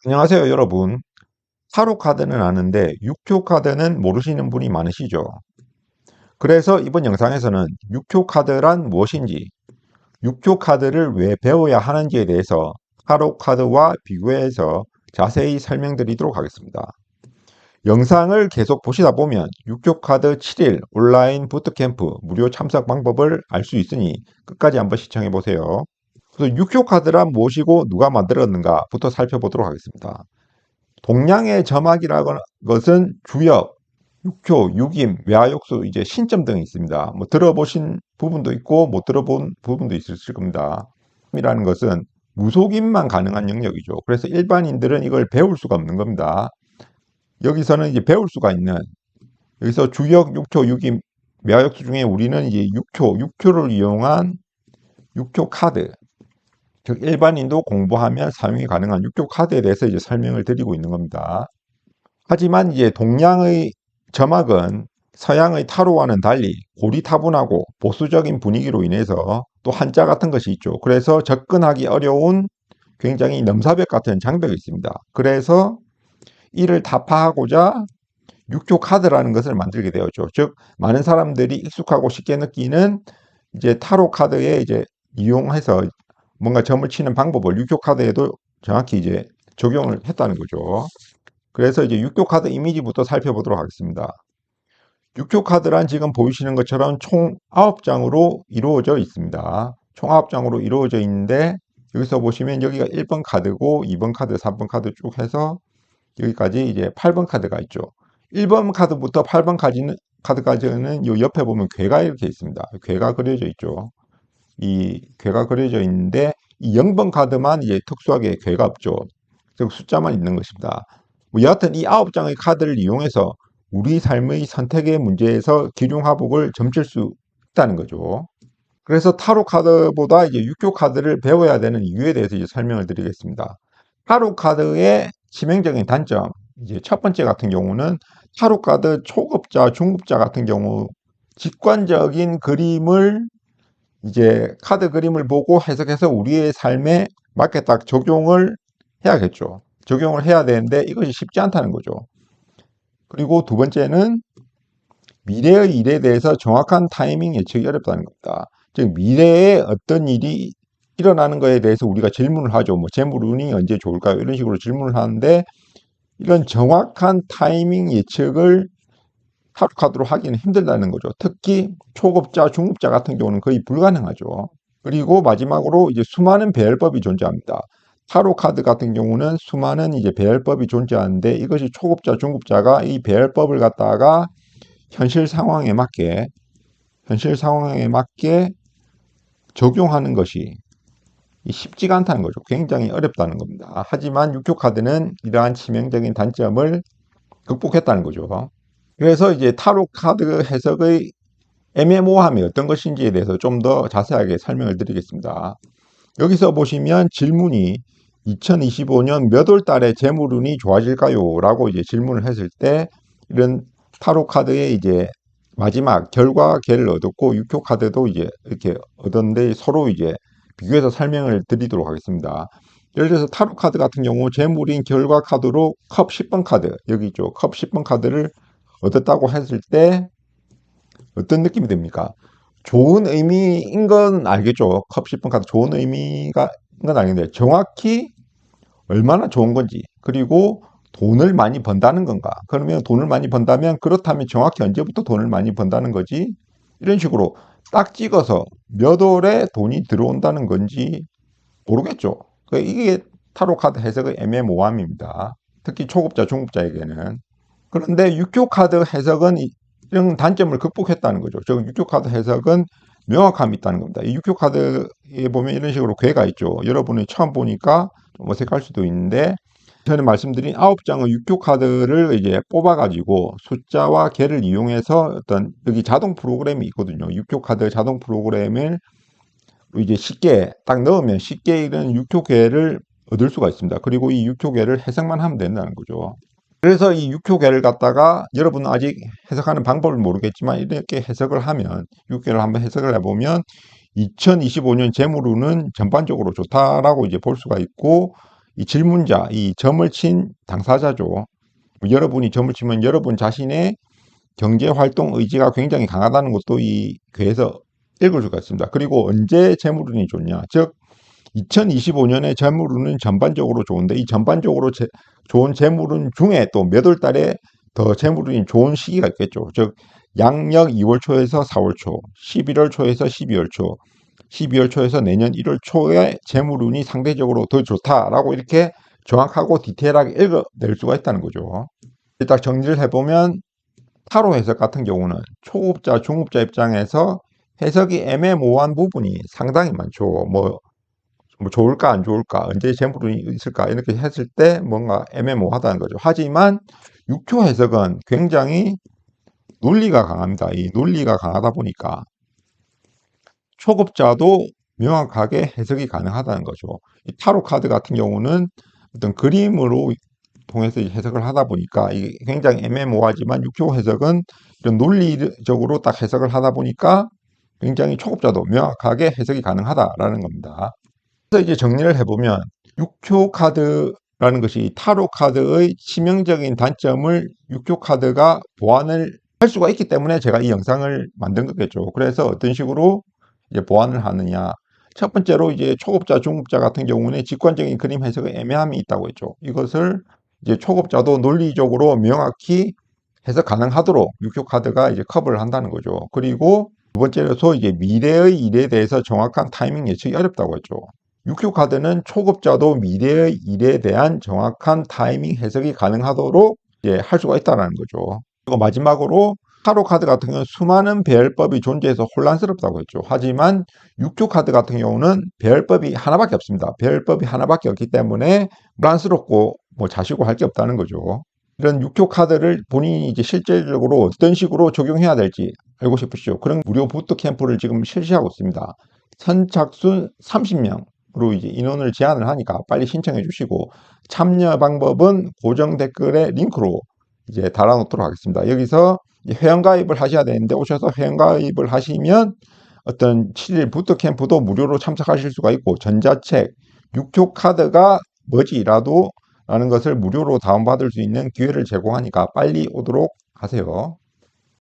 안녕하세요, 여러분. 타로 카드는 아는데 육교 카드는 모르시는 분이 많으시죠? 그래서 이번 영상에서는 육교 카드란 무엇인지, 육교 카드를 왜 배워야 하는지에 대해서 타로 카드와 비교해서 자세히 설명드리도록 하겠습니다. 영상을 계속 보시다 보면 육교 카드 7일 온라인 부트캠프 무료 참석 방법을 알 수 있으니 끝까지 한번 시청해 보세요. 그래서 육교 카드란 무엇이고 누가 만들었는가부터 살펴보도록 하겠습니다. 동양의 점학이라는 것은 주역, 육효, 육임, 외화역수, 이제 신점 등이 있습니다. 뭐 들어보신 부분도 있고 못 들어본 부분도 있을 겁니다. 이라는 것은 무속임만 가능한 영역이죠. 그래서 일반인들은 이걸 배울 수가 없는 겁니다. 여기서는 이제 배울 수가 있는, 여기서 주역, 육효, 육임, 외화역수 중에 우리는 이제 육효를 이용한 육효 카드, 즉 일반인도 공부하면 사용이 가능한 육효 카드에 대해서 이제 설명을 드리고 있는 겁니다. 하지만 이제 동양의 점학은 서양의 타로와는 달리 고리타분하고 보수적인 분위기로 인해서 또 한자 같은 것이 있죠. 그래서 접근하기 어려운 굉장히 넘사벽 같은 장벽이 있습니다. 그래서 이를 타파하고자 육교 카드라는 것을 만들게 되었죠. 즉 많은 사람들이 익숙하고 쉽게 느끼는 이제 타로 카드에 이제 이용해서 뭔가 점을 치는 방법을 육교 카드에도 정확히 이제 적용을 했다는 거죠. 그래서 이제 육교 카드 이미지부터 살펴보도록 하겠습니다. 육교 카드란 지금 보이시는 것처럼 총 9장으로 이루어져 있습니다. 총 9장으로 이루어져 있는데 여기서 보시면 여기가 1번 카드고 2번 카드, 3번 카드 쭉 해서 여기까지 이제 8번 카드가 있죠. 1번 카드부터 8번 카드까지는 요 옆에 보면 괴가 이렇게 있습니다. 괴가 그려져 있죠. 이 괴가 그려져 있는데 이 0번 카드만 이제 특수하게 괴가 없죠. 즉 숫자만 있는 것입니다. 뭐 여하튼 이 9장의 카드를 이용해서 우리 삶의 선택의 문제에서 기륭화복을 점칠 수 있다는 거죠. 그래서 타로 카드보다 이제 육교 카드를 배워야 되는 이유에 대해서 이제 설명을 드리겠습니다. 타로 카드의 치명적인 단점, 이제 첫 번째 같은 경우는 타로 카드 초급자, 중급자 같은 경우 직관적인 그림을 이제 카드 그림을 보고 해석해서 우리의 삶에 맞게 딱 적용을 해야겠죠. 적용을 해야 되는데 이것이 쉽지 않다는 거죠. 그리고 두 번째는 미래의 일에 대해서 정확한 타이밍 예측이 어렵다는 겁니다. 즉 미래에 어떤 일이 일어나는 것에 대해서 우리가 질문을 하죠. 뭐 재물운이 언제 좋을까요? 이런 식으로 질문을 하는데 이런 정확한 타이밍 예측을 타로 카드로 하기는 힘들다는 거죠. 특히 초급자, 중급자 같은 경우는 거의 불가능하죠. 그리고 마지막으로 이제 수많은 배열법이 존재합니다. 타로 카드 같은 경우는 수많은 이제 배열법이 존재하는데 이것이 초급자, 중급자가 이 배열법을 갖다가 현실 상황에 맞게 적용하는 것이 쉽지가 않다는 거죠. 굉장히 어렵다는 겁니다. 하지만 육교 카드는 이러한 치명적인 단점을 극복했다는 거죠. 그래서 이제 타로 카드 해석의 애매모호함이 어떤 것인지에 대해서 좀 더 자세하게 설명을 드리겠습니다. 여기서 보시면 질문이 2025년 몇 월 달에 재물운이 좋아질까요? 라고 이제 질문을 했을 때 이런 타로 카드의 이제 마지막 결과계를 얻었고 육효 카드도 이제 이렇게 얻었는데 서로 이제 비교해서 설명을 드리도록 하겠습니다. 예를 들어서 타로 카드 같은 경우 재물인 결과 카드로 컵 10번 카드 여기 있죠. 컵 10번 카드를 얻었다고 했을 때 어떤 느낌이 듭니까? 좋은 의미인 건 알겠죠. 컵 10번 카드 좋은 의미가 건 알겠는데 정확히 얼마나 좋은 건지 그리고 돈을 많이 번다는 건가? 그러면 돈을 많이 번다면 그렇다면 정확히 언제부터 돈을 많이 번다는 거지? 이런 식으로 딱 찍어서 몇 월에 돈이 들어온다는 건지 모르겠죠. 이게 타로 카드 해석의 애매모호함입니다. 특히 초급자, 중급자에게는. 그런데 육교 카드 해석은 이런 단점을 극복했다는 거죠. 즉 육교 카드 해석은 명확함이 있다는 겁니다. 이 육교 카드에 보면 이런 식으로 괴가 있죠. 여러분이 처음 보니까 좀 어색할 수도 있는데 전에 말씀드린 9장의 육교 카드를 이제 뽑아가지고 숫자와 개를 이용해서 어떤 여기 자동 프로그램이 있거든요. 육교 카드 자동 프로그램을 이제 쉽게 딱 넣으면 쉽게 이런 육교 개를 얻을 수가 있습니다. 그리고 이 육교 개를 해석만 하면 된다는 거죠. 그래서 이 육효계를 갖다가 여러분은 아직 해석하는 방법을 모르겠지만 이렇게 해석을 하면 육효계를 한번 해석을 해보면 2025년 재물운은 전반적으로 좋다라고 이제 볼 수가 있고 이 질문자, 이 점을 친 당사자죠. 여러분이 점을 치면 여러분 자신의 경제활동 의지가 굉장히 강하다는 것도 이 괴에서 읽을 수가 있습니다. 그리고 언제 재물운이 좋냐, 즉 2025년에 재물운은 전반적으로 좋은데 이 전반적으로 좋은 재물운 중에 또 몇 월 달에 더 재물운이 좋은 시기가 있겠죠. 즉 양력 2월 초에서 4월 초, 11월 초에서 12월 초, 12월 초에서 내년 1월 초에 재물운이 상대적으로 더 좋다라고 이렇게 정확하고 디테일하게 읽어낼 수가 있다는 거죠. 딱 정리를 해보면 타로 해석 같은 경우는 초급자, 중급자 입장에서 해석이 애매모호한 부분이 상당히 많죠. 뭐 좋을까 안 좋을까, 언제 재물운이 있을까 이렇게 했을 때 뭔가 애매모호하다는 거죠. 하지만 6초 해석은 굉장히 논리가 강합니다. 이 논리가 강하다 보니까 초급자도 명확하게 해석이 가능하다는 거죠. 이 타로 카드 같은 경우는 어떤 그림으로 통해서 해석을 하다 보니까 이게 굉장히 애매모호하지만 6초 해석은 이런 논리적으로 딱 해석을 하다 보니까 굉장히 초급자도 명확하게 해석이 가능하다라는 겁니다. 그래서 이제 정리를 해보면 6초 카드라는 것이 타로 카드의 치명적인 단점을 6초 카드가 보완을 할 수가 있기 때문에 제가 이 영상을 만든 거겠죠. 그래서 어떤 식으로 이제 보완을 하느냐. 첫 번째로 이제 초급자, 중급자 같은 경우는 직관적인 그림 해석의 애매함이 있다고 했죠. 이것을 이제 초급자도 논리적으로 명확히 해석 가능하도록 6초 카드가 이제 커버를 한다는 거죠. 그리고 두 번째로서 이제 미래의 일에 대해서 정확한 타이밍 예측이 어렵다고 했죠. 6큐 카드는 초급자도 미래의 일에 대한 정확한 타이밍 해석이 가능하도록 이제 할 수가 있다는 거죠. 그리고 마지막으로 타로 카드 같은 경우는 수많은 배열법이 존재해서 혼란스럽다고 했죠. 하지만 6큐 카드 같은 경우는 배열법이 하나밖에 없습니다. 배열법이 하나밖에 없기 때문에 혼란스럽고 뭐 자시고 할 게 없다는 거죠. 이런 6큐 카드를 본인이 이제 실질적으로 어떤 식으로 적용해야 될지 알고 싶으시죠? 그런 무료 부트캠프를 지금 실시하고 있습니다. 선착순 30명으로 이제 인원을 제한을 하니까 빨리 신청해 주시고, 참여 방법은 고정 댓글에 링크로 이제 달아놓도록 하겠습니다. 여기서 회원가입을 하셔야 되는데 오셔서 회원가입을 하시면 어떤 7일 부트캠프도 무료로 참석하실 수가 있고, 전자책 6초 카드가 뭐지라도 라는 것을 무료로 다운받을 수 있는 기회를 제공하니까 빨리 오도록 하세요.